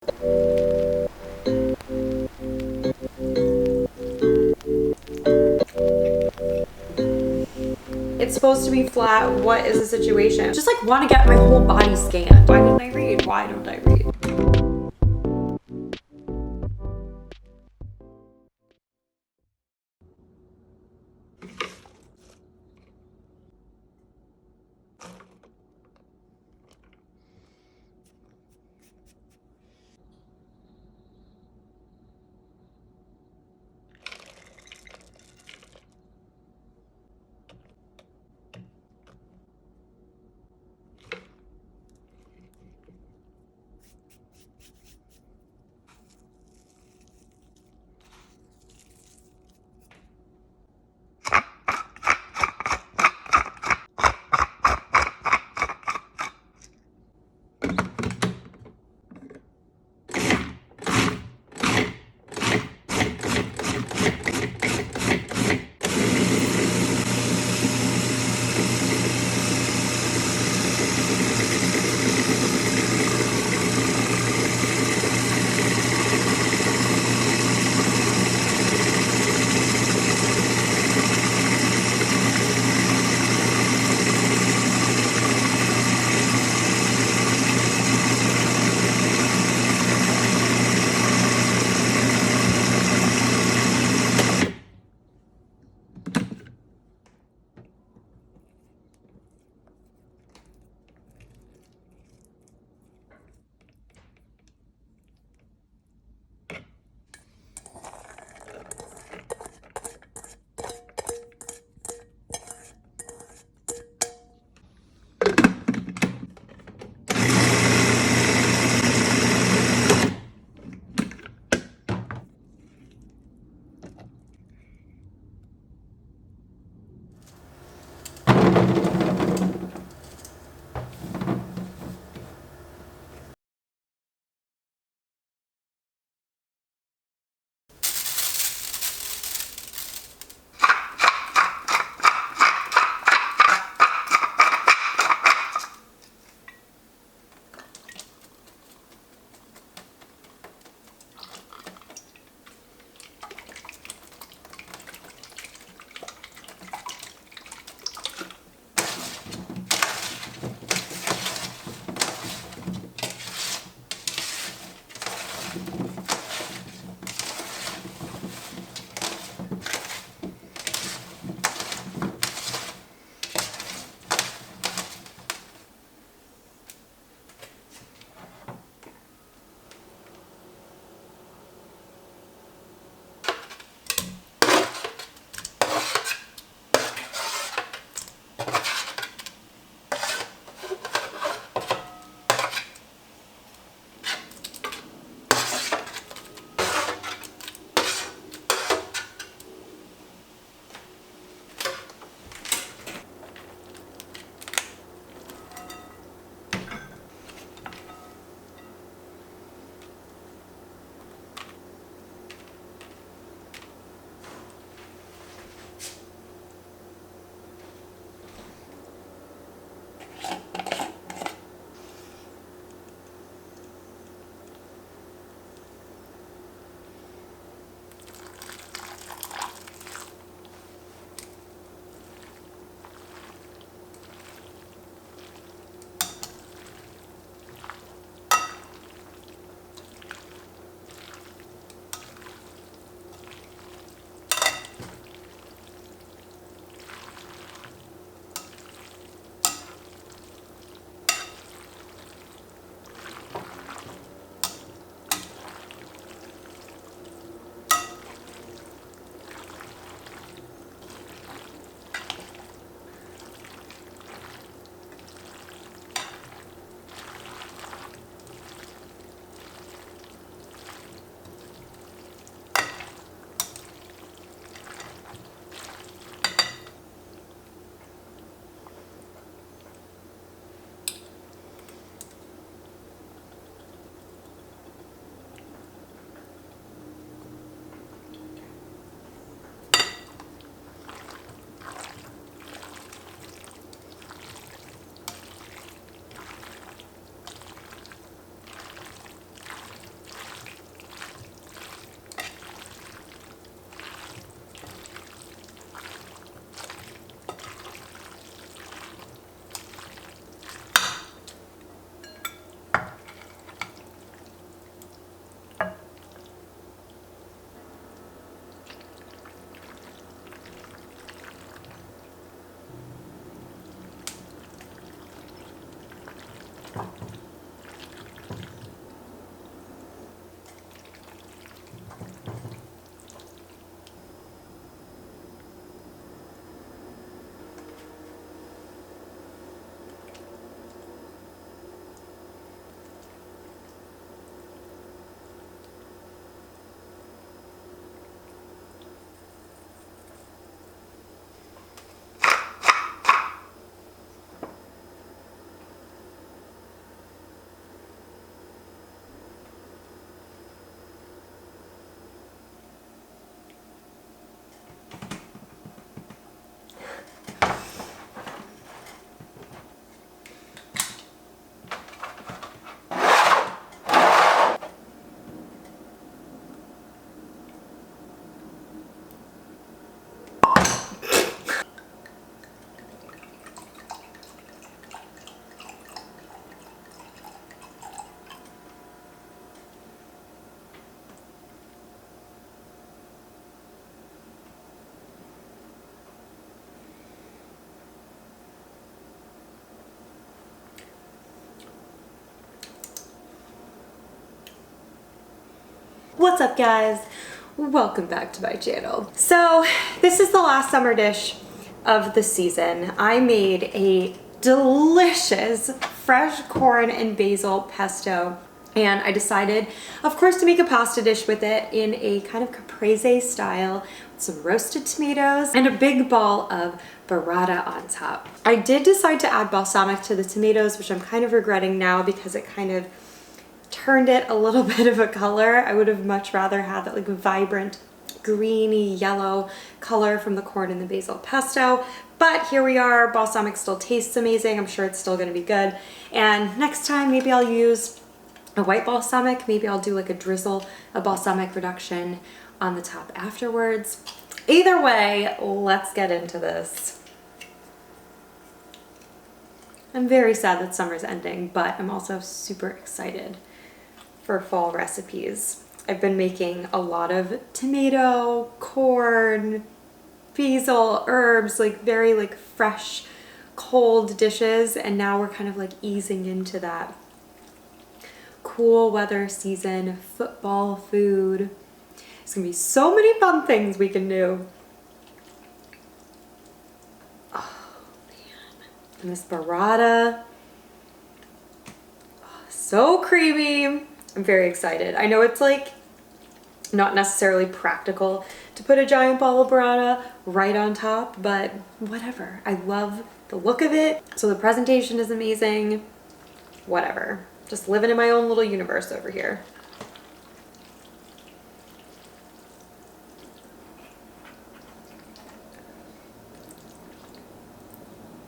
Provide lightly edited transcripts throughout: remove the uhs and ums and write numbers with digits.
It's supposed to be flat. What is the situation? Just like want to get my whole body scanned. Why didn't I read? Why don't I read? What's up guys? Welcome back to my channel. So this is the last summer dish of the season. I made a delicious fresh corn and basil pesto, and I decided, of course, to make a pasta dish with it in a kind of caprese style with some roasted tomatoes and a big ball of burrata on top. I did decide to add balsamic to the tomatoes, which I'm kind of regretting now because it kind of turned it a little bit of a color. I would have much rather had that like vibrant greeny yellow color from the corn and the basil pesto, but here we are. Balsamic still tastes amazing. I'm sure it's still going to be good, and next time maybe I'll use a white balsamic. Maybe I'll do like a drizzle of balsamic reduction on the top afterwards. Either way, let's get into this. I'm very sad that summer's ending, but I'm also super excited for fall recipes. I've been making a lot of tomato, corn, basil, herbs, like very like fresh, cold dishes, and now we're kind of like easing into that cool weather season, football food. There's gonna be so many fun things we can do. Oh man, and this burrata, oh, so creamy. I'm very excited. I know it's like not necessarily practical to put a giant ball of burrata right on top, but whatever. I love the look of it. So the presentation is amazing. Whatever. Just living in my own little universe over here.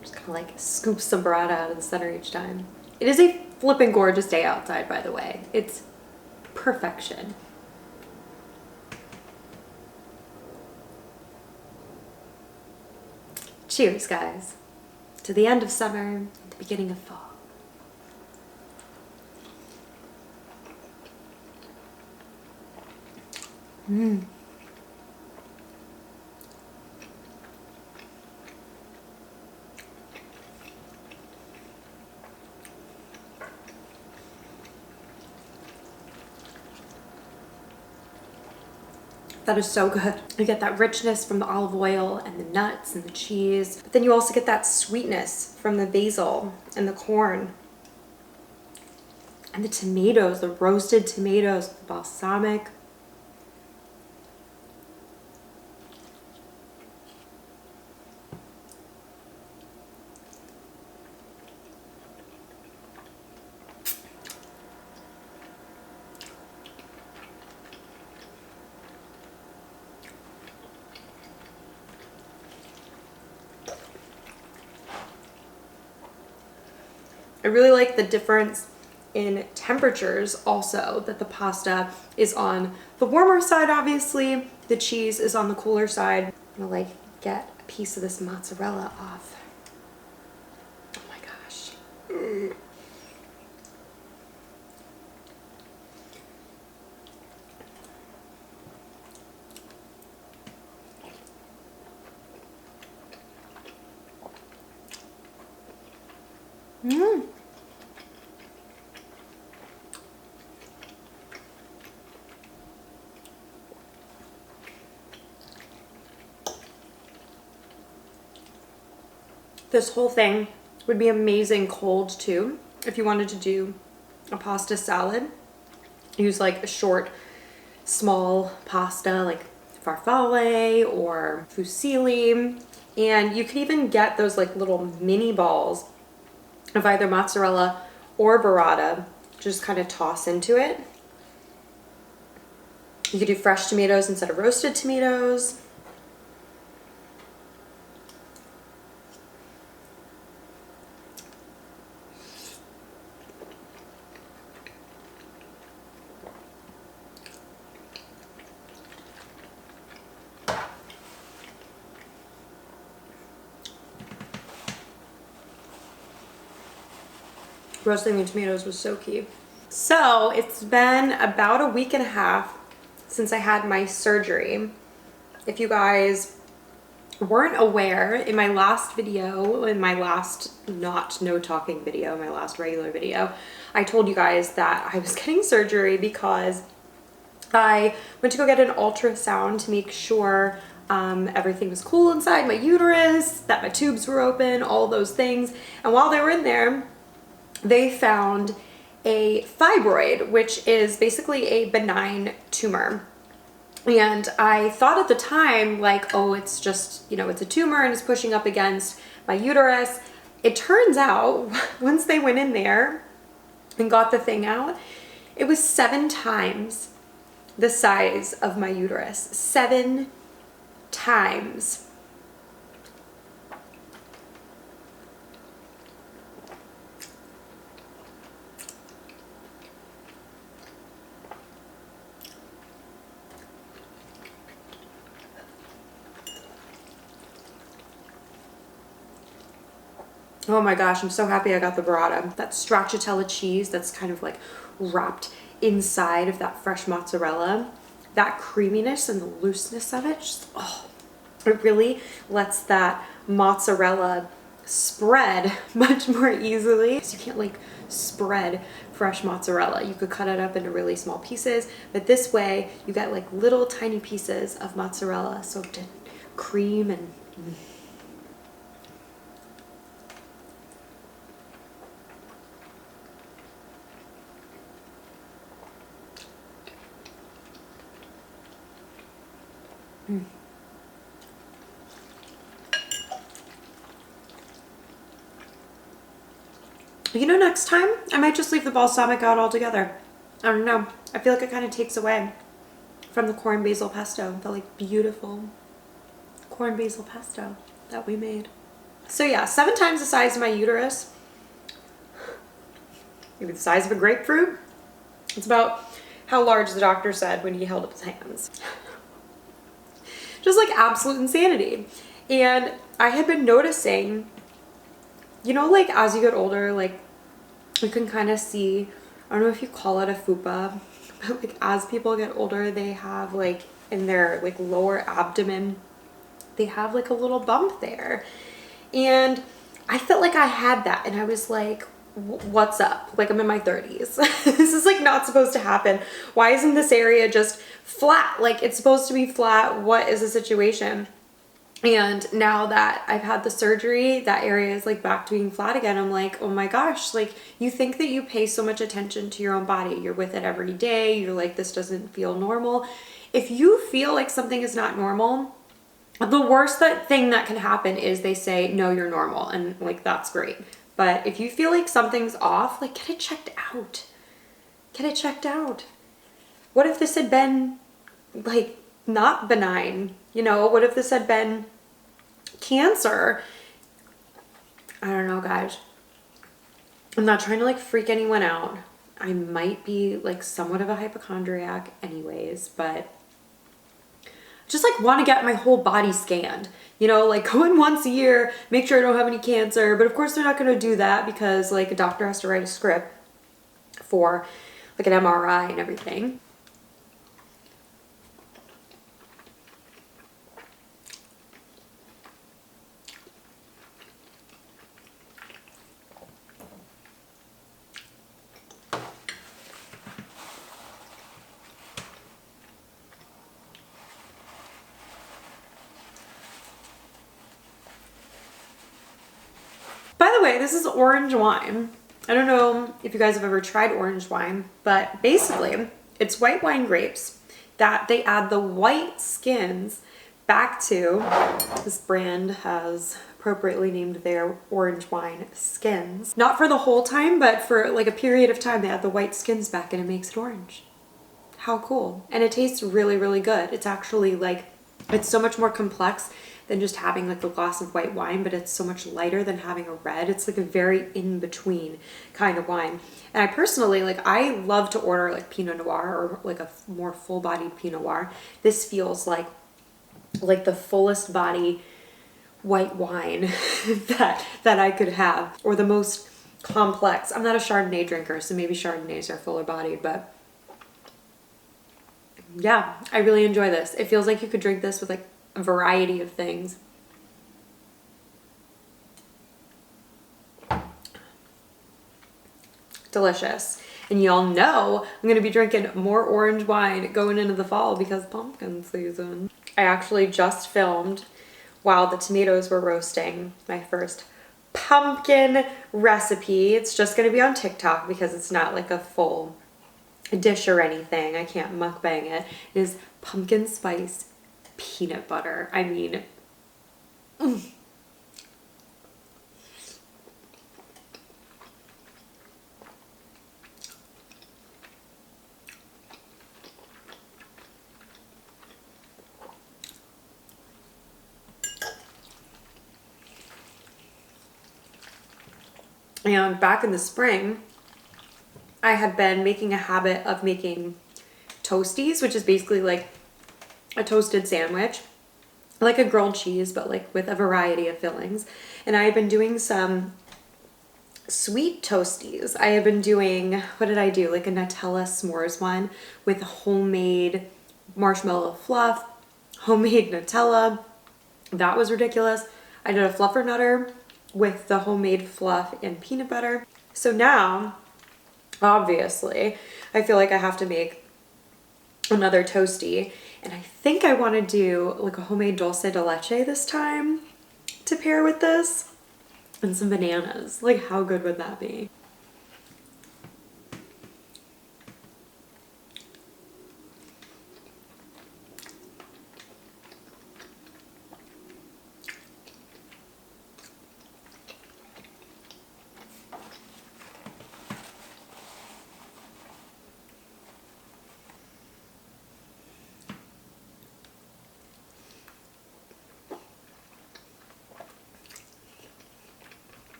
Just kind of like scoop some burrata out of the center each time. It is a flipping gorgeous day outside, by the way. It's perfection. Cheers, guys, to the end of summer and the beginning of fall. Mmm. That is so good. You get that richness from the olive oil and the nuts and the cheese, but then you also get that sweetness from the basil and the corn and the tomatoes, the roasted tomatoes, the balsamic. I really like the difference in temperatures also, that the pasta is on the warmer side, obviously. The cheese is on the cooler side. I'm gonna like get a piece of this mozzarella off. Oh my gosh. Mmm. This whole thing would be amazing cold too. If you wanted to do a pasta salad, use like a short, small pasta like farfalle or fusilli, and you could even get those like little mini balls of either mozzarella or burrata, just kind of toss into it. You could do fresh tomatoes instead of roasted tomatoes. Roasting the tomatoes was so key. So it's been about a week and a half since I had my surgery. If you guys weren't aware, in my last video, in my last no talking video, my last regular video, I told you guys that I was getting surgery because I went to go get an ultrasound to make sure everything was cool inside my uterus, that my tubes were open, all those things. And while they were in there, they found a fibroid, which is basically a benign tumor. And I thought at the time, like, oh, it's just, you know, it's a tumor and it's pushing up against my uterus. It turns out, once they went in there and got the thing out, it was 7 times the size of my uterus. 7 times. Oh my gosh, I'm so happy I got the burrata. That stracciatella cheese that's kind of like wrapped inside of that fresh mozzarella, that creaminess and the looseness of it, just, oh, it really lets that mozzarella spread much more easily. You can't like spread fresh mozzarella. You could cut it up into really small pieces, but this way you get like little tiny pieces of mozzarella soaked in cream and You know, next time I might just leave the balsamic out altogether. I don't know. I feel like it kind of takes away from the corn basil pesto, the like beautiful corn basil pesto that we made. So yeah, 7 times the size of my uterus. Maybe the size of a grapefruit. It's about how large the doctor said when he held up his hands. Just like absolute insanity. And I had been noticing, you know, like as you get older, like you can kind of see, I don't know if you call it a fupa, but like as people get older, they have like in their like lower abdomen, they have like a little bump there. And I felt like I had that and I was like, what's up? Like I'm in my 30s. This is like not supposed to happen. Why isn't this area just flat? Like it's supposed to be flat. What is the situation? And now that I've had the surgery, that area is like back to being flat again. I'm like, oh my gosh, like you think that you pay so much attention to your own body. You're with it every day. You're like, this doesn't feel normal. If you feel like something is not normal, the worst thing that can happen is they say, no, you're normal. And like, that's great. But if you feel like something's off, like get it checked out. Get it checked out. What if this had been like not benign? You know, what if this had been cancer? I don't know, guys. I'm not trying to like freak anyone out. I might be like somewhat of a hypochondriac anyways, but just like want to get my whole body scanned, you know, like go in once a year, make sure I don't have any cancer. But of course they're not going to do that because like a doctor has to write a script for like an MRI and everything. By the way, this is orange wine. I don't know if you guys have ever tried orange wine, but basically it's white wine grapes that they add the white skins back to. This brand has appropriately named their orange wine skins. Not for the whole time, but for like a period of time they add the white skins back and it makes it orange. How cool. And it tastes really, really good. It's actually like, it's so much more complex than just having like a glass of white wine, but it's so much lighter than having a red. It's like a very in-between kind of wine. And I personally, like I love to order like Pinot Noir or like a more full-bodied Pinot Noir. This feels like the fullest body white wine that I could have, or the most complex. I'm not a Chardonnay drinker, so maybe Chardonnays are fuller bodied, but yeah, I really enjoy this. It feels like you could drink this with like a variety of things. Delicious. And y'all know I'm gonna be drinking more orange wine going into the fall because pumpkin season. I actually just filmed while the tomatoes were roasting my first pumpkin recipe. It's just gonna be on TikTok because it's not like a full dish or anything. I can't mukbang it. It is pumpkin spice peanut butter. I mean, and back in the spring, I had been making a habit of making toasties, which is basically like a toasted sandwich, like a grilled cheese, but like with a variety of fillings. And I had been doing some sweet toasties. I had been doing, what did I do? Like a Nutella s'mores one with homemade marshmallow fluff, homemade Nutella. That was ridiculous. I did a fluffer nutter with the homemade fluff and peanut butter. So now, obviously, I feel like I have to make another toasty, and I think I want to do like a homemade dulce de leche this time to pair with this, and some bananas. Like, how good would that be?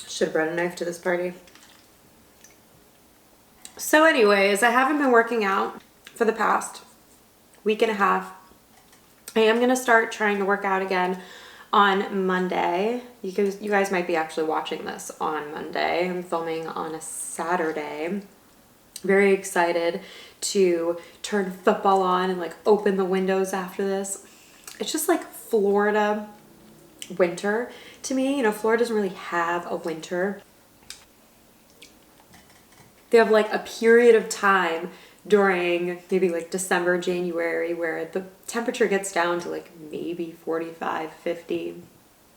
Should have brought a knife to this party. So anyways, I haven't been working out for the past week and a half. I am going to start trying to work out again on Monday. You guys might be actually watching this on Monday. I'm filming on a Saturday. Very excited to turn football on and like open the windows after this. It's just like Florida winter to me. You know, Florida doesn't really have a winter. They have like a period of time during maybe like December, January, where the temperature gets down to like maybe 45, 50.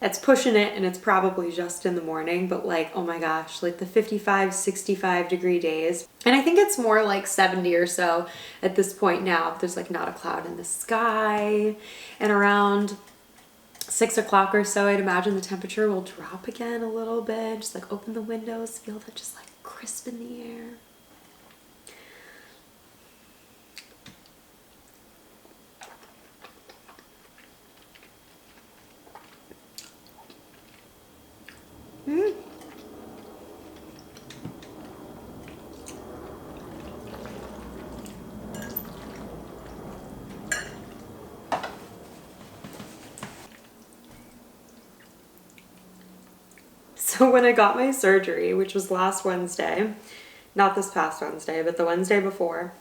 It's pushing it, and it's probably just in the morning, but like, oh my gosh, like the 55, 65 degree days. And I think it's more like 70 or so at this point now. There's like not a cloud in the sky, and around 6 o'clock or so, I'd imagine the temperature will drop again a little bit. Just like open the windows, feel that just like crisp in the air. So when I got my surgery, which was last Wednesday, not this past Wednesday, but the Wednesday before,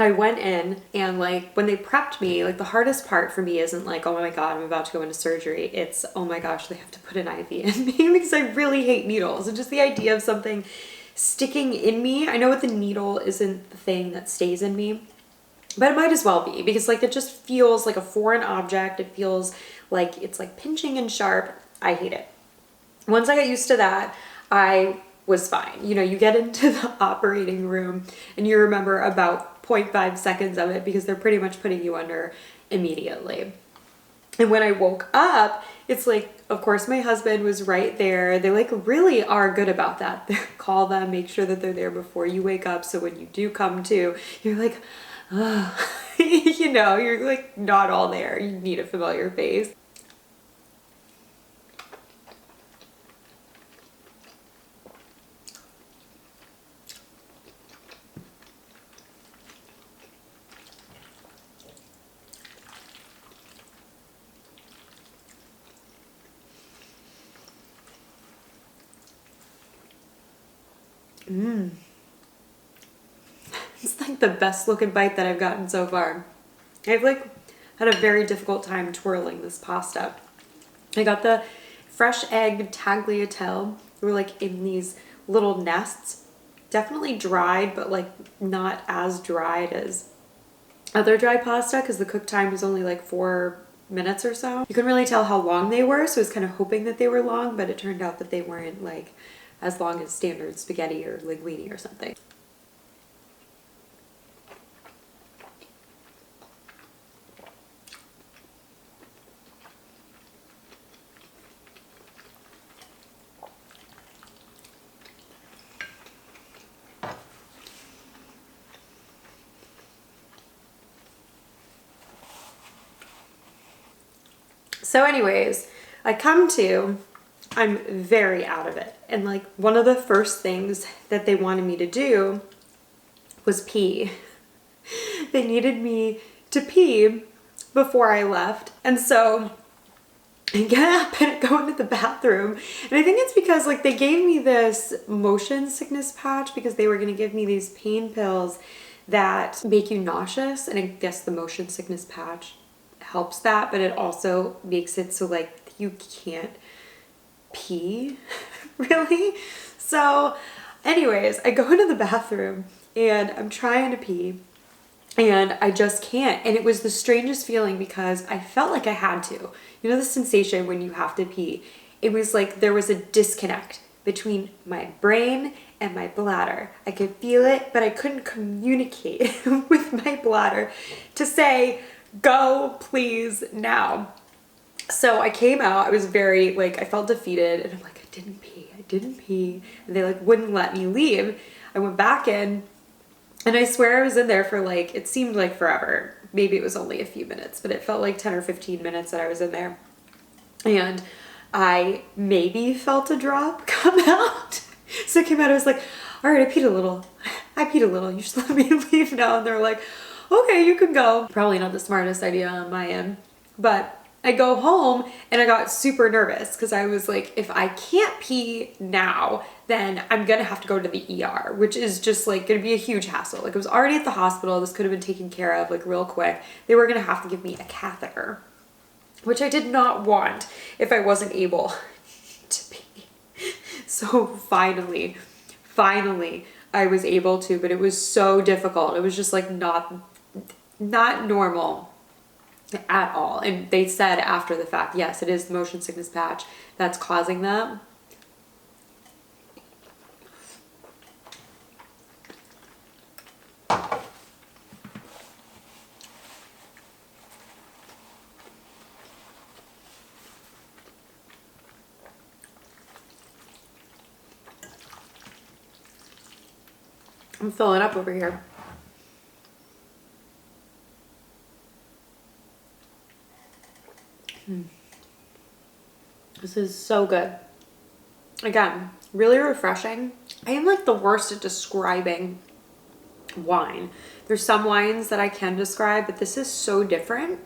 I went in, and like when they prepped me, like the hardest part for me isn't like, oh my God, I'm about to go into surgery. It's, oh my gosh, they have to put an IV in me because I really hate needles. And just the idea of something sticking in me. I know what the needle isn't the thing that stays in me, but it might as well be, because like it just feels like a foreign object. It feels like it's like pinching and sharp. I hate it. Once I got used to that, I was fine. You know, you get into the operating room and you remember about 0.5 seconds of it because they're pretty much putting you under immediately. And when I woke up, it's like, of course, my husband was right there. They like really are good about that. They call them, make sure that they're there before you wake up. So when you do come to, you're like, oh, you know, you're like not all there. You need a familiar face. It's like the best looking bite that I've gotten so far. I've like had a very difficult time twirling this pasta. I got the fresh egg tagliatelle. They were like in these little nests. Definitely dried, but like not as dried as other dry pasta because the cook time was only like 4 minutes or so. You couldn't really tell how long they were, so I was kind of hoping that they were long, but it turned out that they weren't like as long as standard spaghetti or linguine or something. So anyways, I'm very out of it. And like one of the first things that they wanted me to do was pee. They needed me to pee before I left. And so I get up and go into the bathroom. And I think it's because like they gave me this motion sickness patch because they were going to give me these pain pills that make you nauseous. And I guess the motion sickness patch helps that, but it also makes it so like you can't pee really. So anyways, I go into the bathroom and I'm trying to pee and I just can't. And it was the strangest feeling because I felt like I had to. You know the sensation when you have to pee? It was like there was a disconnect between my brain and my bladder. I could feel it, but I couldn't communicate with my bladder to say, go please now. So I came out, I was very like, I felt defeated and I'm like, I didn't pee. And they like wouldn't let me leave. I went back in and I swear I was in there for like, it seemed like forever. Maybe it was only a few minutes, but it felt like 10 or 15 minutes that I was in there. And I maybe felt a drop come out. So I came out, I was like, all right, I peed a little. You should let me leave now. And they're like, okay, you can go. Probably not the smartest idea on my end, but I go home and I got super nervous because I was like, if I can't pee now, then I'm gonna have to go to the ER, which is just like gonna be a huge hassle. Like I was already at the hospital. This could have been taken care of like real quick. They were gonna have to give me a catheter, which I did not want if I wasn't able to pee. So finally, I was able to, but it was so difficult. It was just like not normal at all. And they said after the fact, yes, it is the motion sickness patch that's causing that. I'm filling up over here. This is so good. Again, really refreshing. I am like the worst at describing wine. There's some wines that I can describe, but this is so different.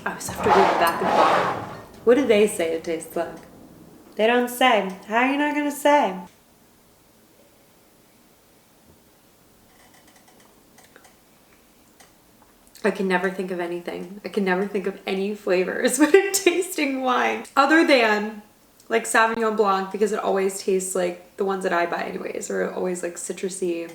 I always have to read the back of the bottle. What do they say it tastes like? They don't say. How are you not gonna say? I can never think of anything. I can never think of any flavors when tasting wine other than like Sauvignon Blanc, because it always tastes like the ones that I buy anyways, or always like citrusy,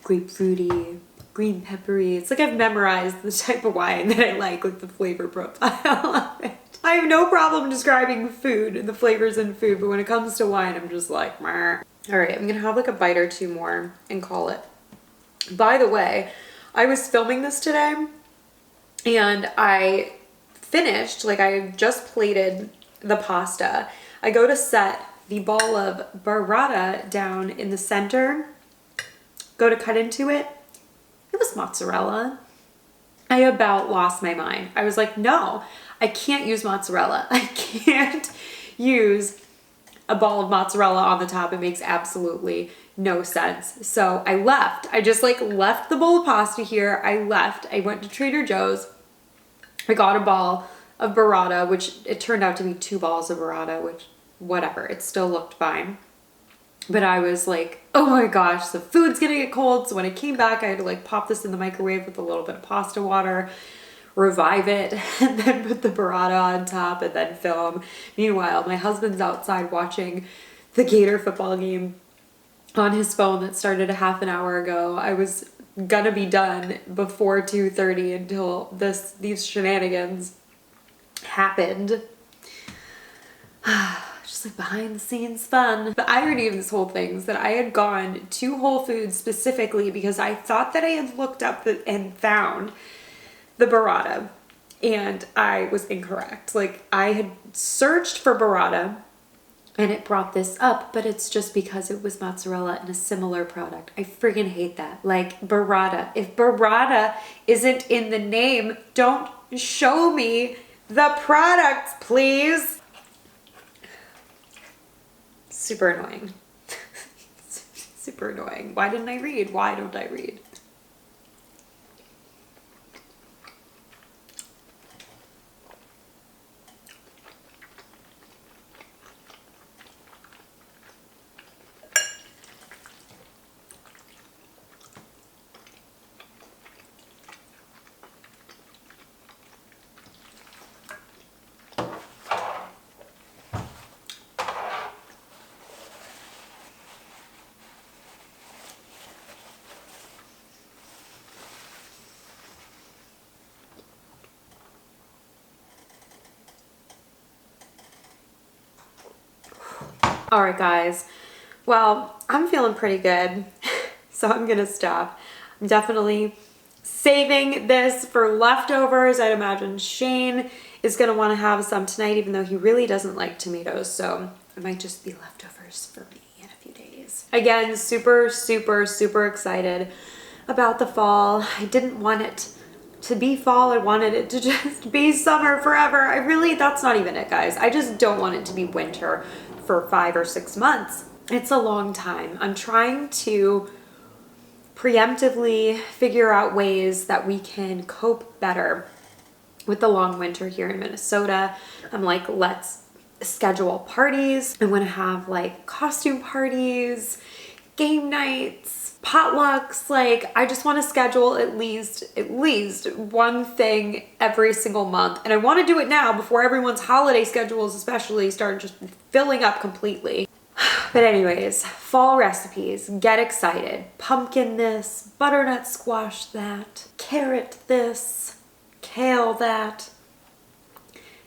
grapefruity, green peppery. It's like I've memorized the type of wine that I like the flavor profile of it. I have no problem describing food and the flavors in food, but when it comes to wine, I'm just like, meh. All right, I'm gonna have like a bite or two more and call it. By the way, I was filming this today and I finished, like I just plated the pasta. I go to set the ball of burrata down in the center, go to cut into it. It was mozzarella. I about lost my mind. I was like, no, I can't use mozzarella. I can't use a ball of mozzarella on the top. It makes absolutely no sense. So I left. I just like left the bowl of pasta here. I left. I went to Trader Joe's. I got a ball of burrata, which it turned out to be 2 balls of burrata, which whatever, it still looked fine. But I was like, oh my gosh, the food's gonna get cold. So when I came back, I had to like pop this in the microwave with a little bit of pasta water, revive it, and then put the burrata on top and then film. Meanwhile, my husband's outside watching the Gator football game on his phone that started a half an hour ago. I was gonna be done before 2:30 until these shenanigans happened. Just like behind the scenes fun. The irony of this whole thing is that I had gone to Whole Foods specifically because I thought that I had looked up and found the burrata, and I was incorrect. Like, I had searched for burrata and it brought this up, but it's just because it was mozzarella and a similar product. I friggin' hate that. Like, burrata. If burrata isn't in the name, don't show me the products, please. Super annoying. Super annoying. Why didn't I read? Why don't I read? All right, guys. Well, I'm feeling pretty good, so I'm gonna stop. I'm definitely saving this for leftovers. I'd imagine Shane is gonna wanna have some tonight, even though he really doesn't like tomatoes, so it might just be leftovers for me in a few days. Again, super, super, super excited about the fall. I didn't want it to be fall. I wanted it to just be summer forever. That's not even it, guys. I just don't want it to be winter for 5 or 6 months. It's a long time. I'm trying to preemptively figure out ways that we can cope better with the long winter here in Minnesota. I'm like, let's schedule parties. I want to have like costume parties, game nights, potlucks. Like, I just want to schedule at least one thing every single month. And I want to do it now before everyone's holiday schedules especially start just filling up completely. But anyways, fall recipes, get excited. Pumpkin this, butternut squash that, carrot this, kale that.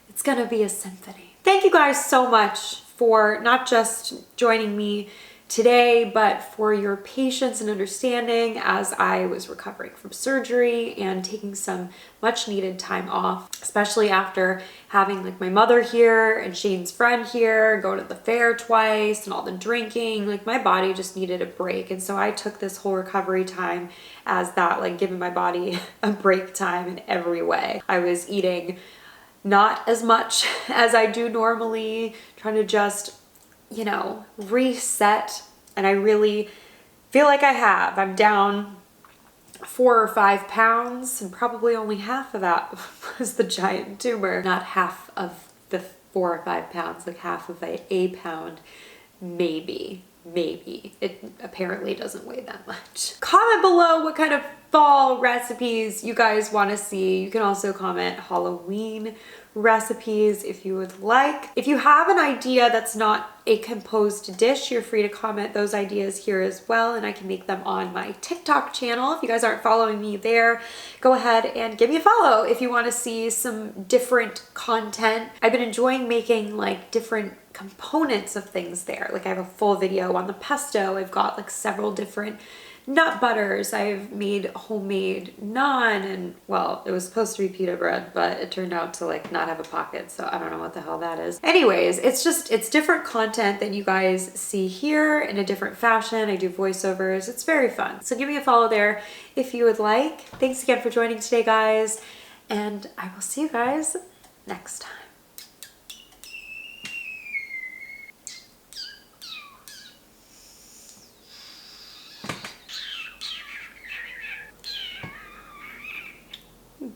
It's gonna be a symphony. Thank you guys so much for not just joining me today, but for your patience and understanding as I was recovering from surgery and taking some much needed time off, especially after having like my mother here and Shane's friend here, go to the fair twice and all the drinking. Like, my body just needed a break. And so I took this whole recovery time as that, like, giving my body a break time in every way. I was eating not as much as I do normally, trying to just, you know, reset. And I really feel like I have. I'm down 4 or 5 pounds, and probably only half of that was the giant tumor. Not half of the 4 or 5 pounds, like half of a pound, maybe. It apparently doesn't weigh that much. Comment below what kind of fall recipes you guys want to see. You can also comment Halloween recipes if you would like. If you have an idea that's not a composed dish, you're free to comment those ideas here as well, and I can make them on my TikTok channel. If you guys aren't following me there, go ahead and give me a follow if you want to see some different content. I've been enjoying making like different components of things there. Like, I have a full video on the pesto. I've got like several different nut butters. I've made homemade naan, and well, it was supposed to be pita bread, but it turned out to like not have a pocket, so I don't know what the hell that is. Anyways, it's different content that you guys see here in a different fashion. I do voiceovers. It's very fun. So give me a follow there if you would like. Thanks again for joining today, guys, and I will see you guys next time.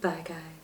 Bye, guys.